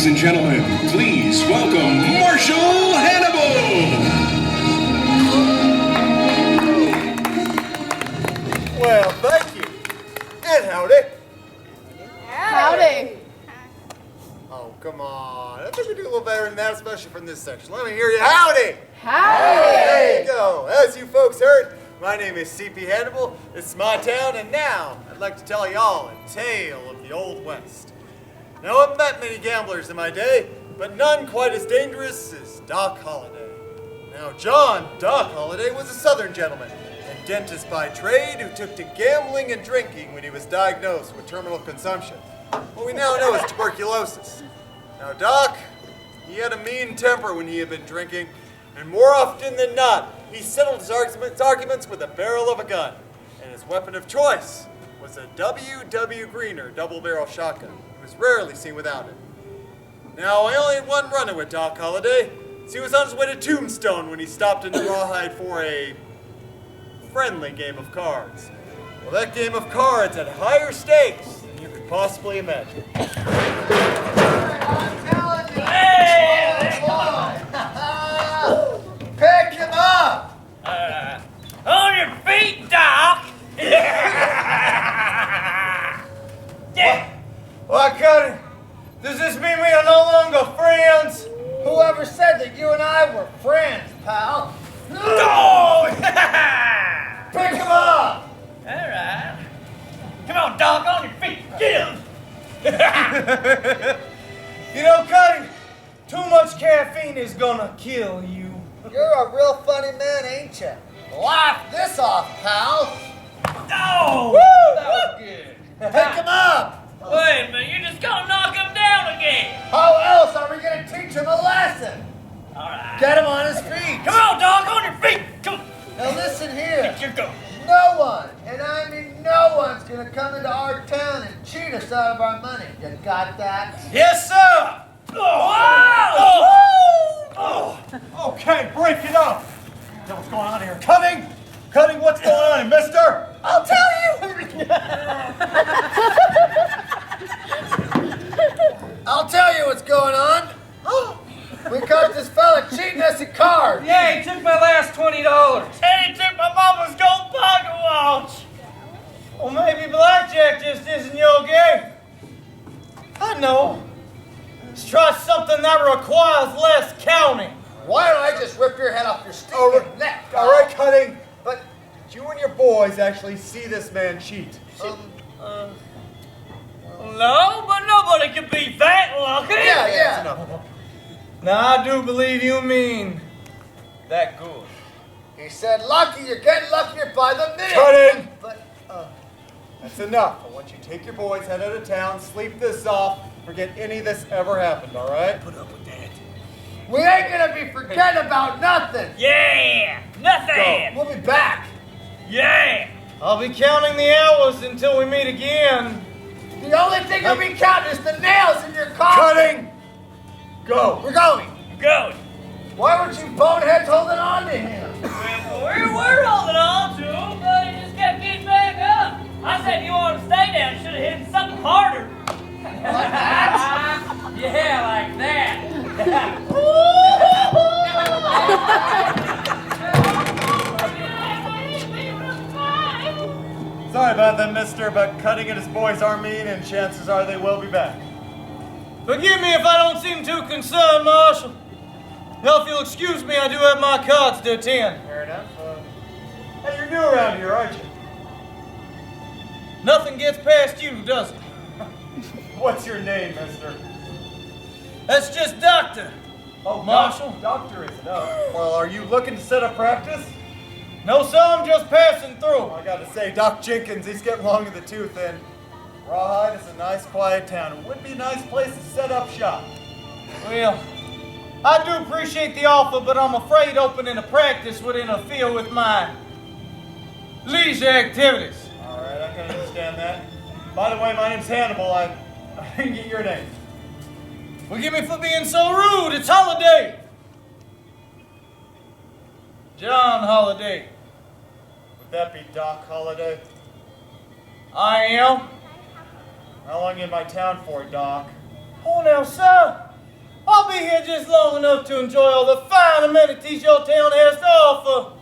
Ladies and gentlemen, please welcome Marshall Hannibal! Well, thank you. And howdy. Howdy. Oh, come on. I think we do a little better than that, especially from this section. Let me hear you. Howdy! Howdy. There you go. As you folks heard, my name is C.P. Hannibal. This is my town, and now I'd like to tell y'all a tale of the Old West. Now, I've met many gamblers in my day, but none quite as dangerous as Doc Holliday. Now, John Doc Holliday was a Southern gentleman and dentist by trade who took to gambling and drinking when he was diagnosed with terminal consumption, what we now know as tuberculosis. Now, Doc, he had a mean temper when he had been drinking, and more often than not, he settled his arguments with the barrel of a gun, and his weapon of choice was a W.W. Greener double-barrel shotgun. He was rarely seen without it. Now, I only had one runner with Doc Holliday, so he was on his way to Tombstone when he stopped into Rawhide for a friendly game of cards. Well, that game of cards had higher stakes than you could possibly imagine. Hey, Pick him up! on your feet, Doc! Yeah. Why, Cody? Does this mean we are no longer friends? Whoever said that you and I were friends, pal? Oh! Pick him up! All right. Come on, Doc, on your feet. Get him. You know, Cody, too much caffeine is gonna kill you. You're a real funny man, ain't you? Laugh this off, pal. Oh! Woo! That was good. Pick him up! Wait a minute, you're just gonna knock him down again. How else are we gonna teach him a lesson? All right. Get him on his feet. Come on, Doc, on your feet. Come on. Now listen here. Get your go. No one, and I mean no one's gonna come into our town and cheat us out of our money. You got that? Yes, sir! Oh! Okay, break it up! Now what's going on here? Cutting! Cutting, what's going on here, mister? I'll tell you! I'll tell you what's going on. We caught this fella cheating us at cards. Yeah, he took my last $20. And he took my mama's gold pocket watch. Well, maybe blackjack just isn't your game. I know. Let's try something that requires less counting. Why don't I just rip your head off your stinking All right, neck? all right, Cutting. But did you and your boys actually see this man cheat? No, but nobody could be that lucky. Yeah, That's yeah. enough. Now, I do believe you mean that good. He said, lucky, you're getting luckier by the minute. Cutting! But, That's enough. I want you to take your boys, head out of town, sleep this off, forget any of this ever happened, all right? Put up with that. we ain't gonna be forgetting about nothing. Yeah, nothing. We'll be back. Yeah. I'll be counting the hours until we meet again. The only thing you'll be counting is the nails in your coffin. Cutting! Go! We're going. Go. Why weren't you boneheads holding on to him? We were holding on to him, but he just kept getting back up. I said if you wanted to stay down, you should have hit him something harder. Like that? Yeah, like that. Sorry about that, mister, but Cutting and his boys are mean, and chances are they will be back. Forgive me if I don't seem too concerned, Marshal. Now, if you'll excuse me, I do have my cards to attend. Fair enough. Hey, you're new around here, aren't you? Nothing gets past you, does it? What's your name, mister? That's just Doctor. Oh, Marshal. Doctor is it? Oh. Well, are you looking to set up practice? No, sir, I'm just passing through. I gotta say, Doc Jenkins, he's getting long in the tooth, and Rawhide is a nice, quiet town. It would be a nice place to set up shop. Well, I do appreciate the offer, but I'm afraid opening a practice would interfere with my leisure activities. All right, I can understand that. By the way, my name's Hannibal. I didn't get your name. Forgive me for being so rude. It's Holiday. John Holiday. Would that be Doc Holliday? I am. How long you in my town for, Doc? Oh, now, sir, I'll be here just long enough to enjoy all the fine amenities your town has to offer.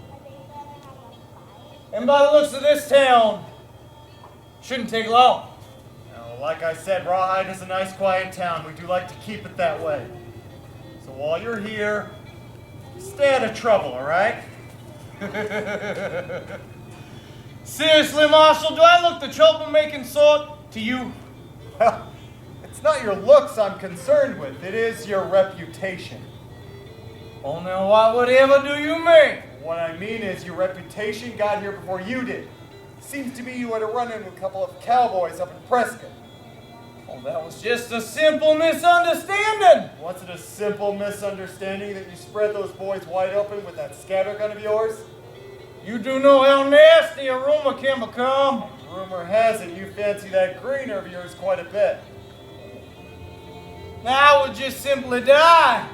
And by the looks of this town, shouldn't take long. Now, like I said, Rawhide is a nice, quiet town. We do like to keep it that way. So while you're here, stay out of trouble, all right? Seriously, Marshal, do I look the troublemaking sort to you? Well, it's not your looks I'm concerned with. It is your reputation. Oh, now what whatever do you mean? What I mean is your reputation got here before you did. Seems to me you had a run-in with a couple of cowboys up in Prescott. Oh, that was just a simple misunderstanding. Was it a simple misunderstanding that you spread those boys wide open with that scatter gun of yours? You do know how nasty a rumor can become. Rumor has it you fancy that greener of yours quite a bit. Now I would just simply die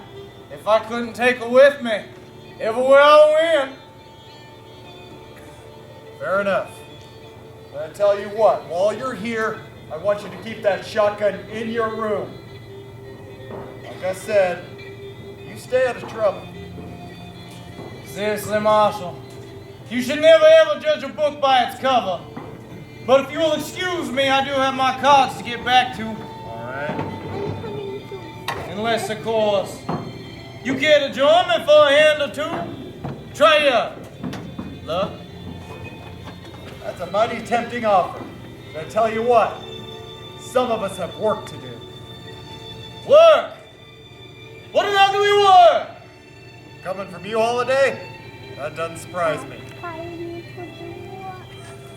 if I couldn't take her with me everywhere I went. Fair enough. But I tell you what, while you're here, I want you to keep that shotgun in your room. Like I said, you stay out of trouble. Seriously, Marshal, you should never ever judge a book by its cover. But if you will excuse me, I do have my cards to get back to. All right. Unless, of course, you care to join me for a hand or two? Try your luck. That's a mighty tempting offer. But I tell you what, some of us have work to do. Work? What the hell do we work? Coming from you, Holiday? That doesn't surprise me.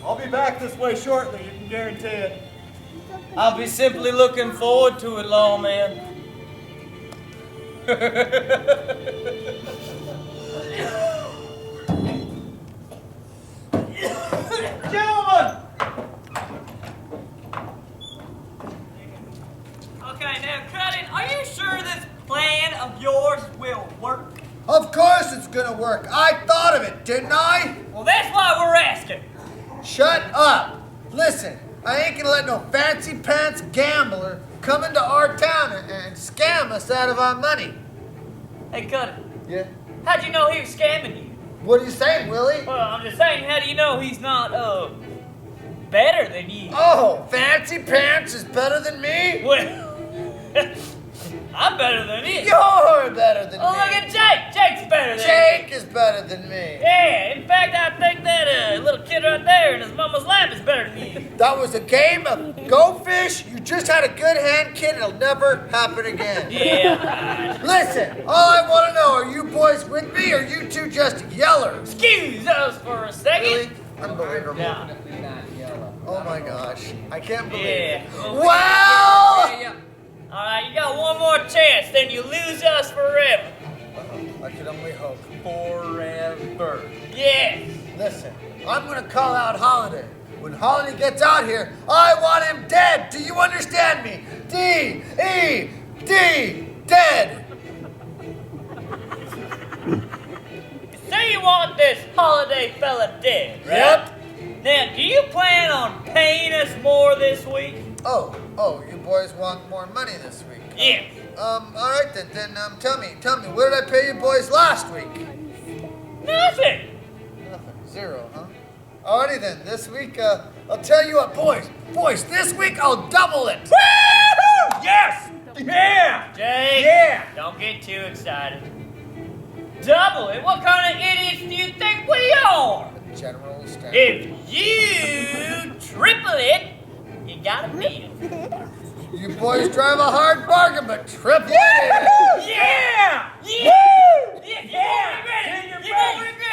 I'll be back this way shortly, you can guarantee it. I'll be simply looking forward to it, lawman. Gentlemen! Okay, now, Cutting, are you sure this plan of yours will work? Of course it's gonna work. I thought of it, didn't I? Well, that's why we're asking. Shut up. Listen, I ain't gonna let no fancy pants gambler come into our town and scam us out of our money. Hey, Cutting, Yeah? how'd you know he was scamming you? What are you saying, Willie? Well, I'm just saying, how do you know he's not, better than you? Oh, fancy pants is better than me? Well, I'm better than you. You're better than Oh, me. look at Jake. Jake's better than Jake is better than me. you. Yeah, in fact, I think that little kid right there in his mama's lap is better than you. That was a game of go fish. You just had a good hand, kid. It'll never happen again. Yeah, right. Listen, all I want to know, are you boys with me or you two just yellers? Excuse us for a second. Really? Unbelievable. Yeah. Oh my gosh. I can't believe Yeah. it. Well, Well, all right, you got one more chance, then you lose us forever. I can only hope. Forever. Yeah. Listen, I'm gonna call out Holiday. When Holiday gets out here, I want him dead. Do you understand me? D-E-D, dead. So you want this holiday fella dead, right? Yep. Now, do you plan on paying us more this week? Oh, you boys want more money this week? Yeah. All right then, tell me, what did I pay you boys last week? Nothing. Nothing, 0, huh? Alrighty then, this week, I'll tell you what, boys, this week I'll double it. Woo! Yes! Yeah! Jake, Yeah. don't get too excited. Double it? What kind of idiots do you think we are? General standard. If you triple it, you gotta beat it. You boys drive a hard bargain, but triple it. Yeah! Yeah! Woo! Yeah! Yeah! You won't regret it! In your You won't face. regret